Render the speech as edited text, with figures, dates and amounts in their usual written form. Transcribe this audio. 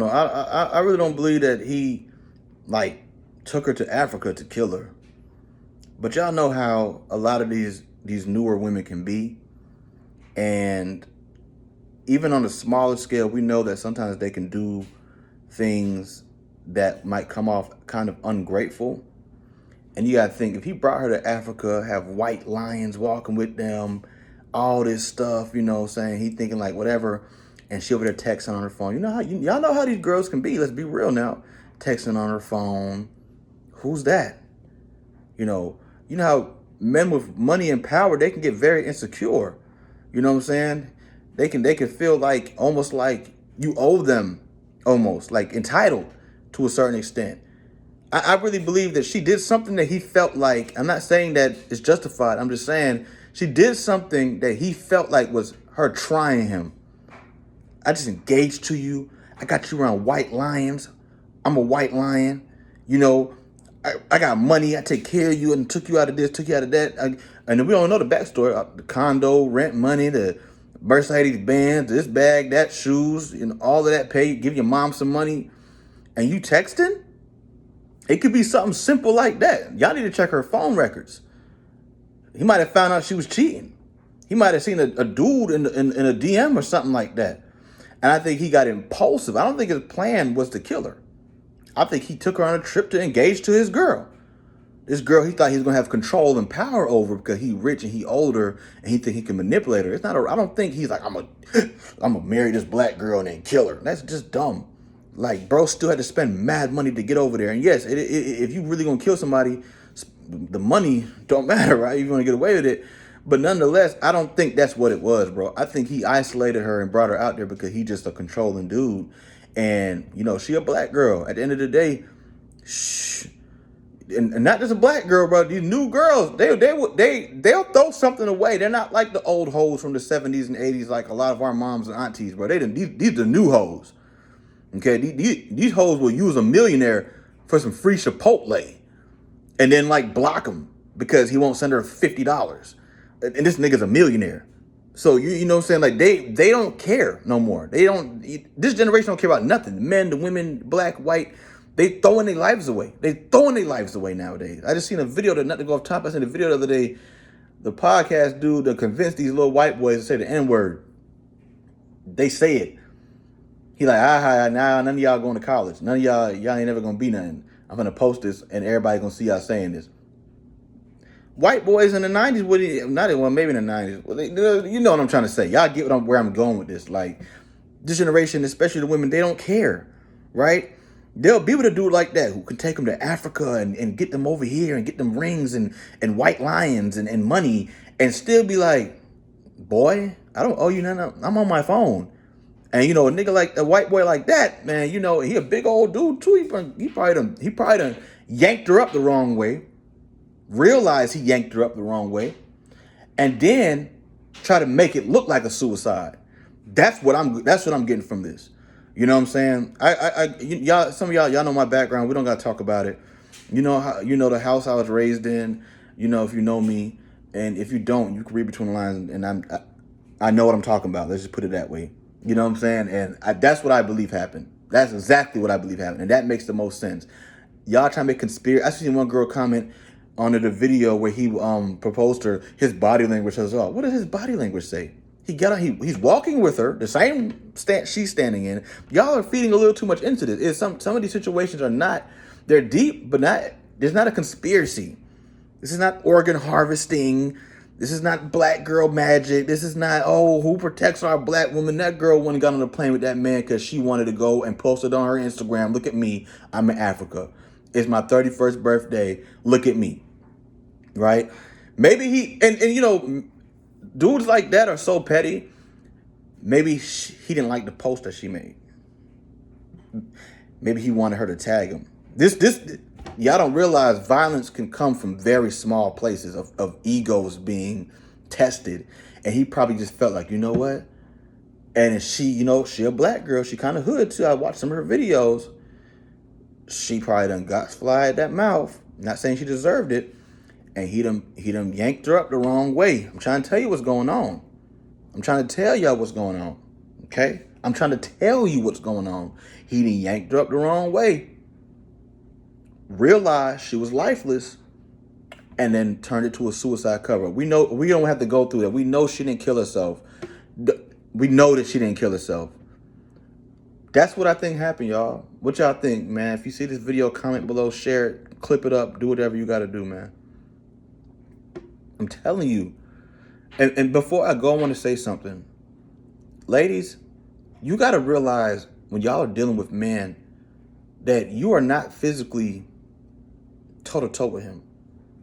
No, I really don't believe that he like took her to Africa to kill her. But y'all know how a lot of these newer women can be, and even on a smaller scale, we know that sometimes they can do things that might come off kind of ungrateful. And you gotta think, if he brought her to Africa, have white lions walking with them, all this stuff, saying he thinking like whatever, and she over there texting on her phone. Y'all know how these girls can be. Let's be real now. Texting on her phone. Who's that? You know how men with money and power, they can get very insecure. You know what I'm saying? They can feel like almost like you owe them, almost like entitled to a certain extent. I really believe that she did something that he felt like, I'm not saying that it's justified. I'm just saying she did something that he felt like was her trying him. I just engaged to you. I got you around white lions. I'm a white lion. You know, I got money. I take care of you and took you out of this, took you out of that. And we don't know the backstory. The condo, rent money, the Mercedes Benz, this bag, that shoes, all of that pay. Give your mom some money. And you texting? It could be something simple like that. Y'all need to check her phone records. He might have found out she was cheating. He might have seen a dude in a DM or something like that. And I think he got impulsive. I don't think his plan was to kill her. I think he took her on a trip to engage to his girl. This girl he thought he was going to have control and power over because he rich and he older and he think he can manipulate her. I don't think he's like, I'm gonna marry this black girl and then kill her. That's just dumb. Like, bro still had to spend mad money to get over there. And yes, if you really gonna kill somebody, the money don't matter, right? You're gonna get away with it. But nonetheless, I don't think that's what it was, bro. I think he isolated her and brought her out there because he just a controlling dude. And, she a black girl. At the end of the day, and not just a black girl, bro. These new girls, they'll throw something away. They're not like the old hoes from the 70s and 80s, like a lot of our moms and aunties, bro. These the new hoes. Okay, these hoes will use a millionaire for some free Chipotle and then like block him because he won't send her $50. And this nigga's a millionaire. So you know what I'm saying? Like they don't care no more. This generation don't care about nothing. The men, the women, black, white, they throwing their lives away. They throwing their lives away nowadays. I just seen a video not to go off top. I seen a video the other day. The podcast dude to convince these little white boys to say the N-word. They say it. He like, nah, none of y'all going to college. None of y'all ain't never gonna be nothing. I'm gonna post this and everybody gonna see y'all saying this. White boys in the 90s, maybe in the 90s. Well, you know what I'm trying to say. Y'all get where I'm going with this. Like, this generation, especially the women, they don't care, right? There'll be with a dude like that who can take them to Africa and get them over here and get them rings and white lions and money and still be like, boy, I don't owe you nothing. I'm on my phone. And a nigga like a white boy like that, man, he a big old dude too. He probably done yanked her up the wrong way, realized he yanked her up the wrong way, and then try to make it look like a suicide. That's what I'm getting from this. You know what I'm saying? Y'all, some of y'all know my background. We don't gotta talk about it. The house I was raised in. If you know me, and if you don't, you can read between the lines, and I know what I'm talking about. Let's just put it that way. You know what I'm saying? And that's what I believe happened. That's exactly what I believe happened. And that makes the most sense. Y'all trying to make conspiracy. I seen one girl comment under the video where he proposed her. His body language says, oh, what does his body language say? He's walking with her, the same stand she's standing in. Y'all are feeding a little too much into this. Some of these situations they're deep, but there's not a conspiracy. This is not organ harvesting. This is not black girl magic. This is not, who protects our black woman? That girl went and got on a plane with that man because she wanted to go and post it on her Instagram. Look at me. I'm in Africa. It's my 31st birthday. Look at me. Right? Maybe dudes like that are so petty. Maybe he didn't like the post that she made. Maybe he wanted her to tag him. Y'all don't realize violence can come from very small places of egos being tested. And he probably just felt like, you know what? And she a black girl. She kind of hood too. I watched some of her videos. She probably done got fly at that mouth. Not saying she deserved it. And he done yanked her up the wrong way. I'm trying to tell you what's going on. I'm trying to tell y'all what's going on. Okay? I'm trying to tell you what's going on. He done yanked her up the wrong way, realized she was lifeless, and then turned it to a suicide cover. We know we don't have to go through that. We know she didn't kill herself. We know that she didn't kill herself. That's what I think happened, y'all. What y'all think, man? If you see this video, comment below, share it, clip it up, do whatever you got to do, man. I'm telling you. And before I go, I want to say something. Ladies, you got to realize when y'all are dealing with men that you are not physically toe-to-toe with him.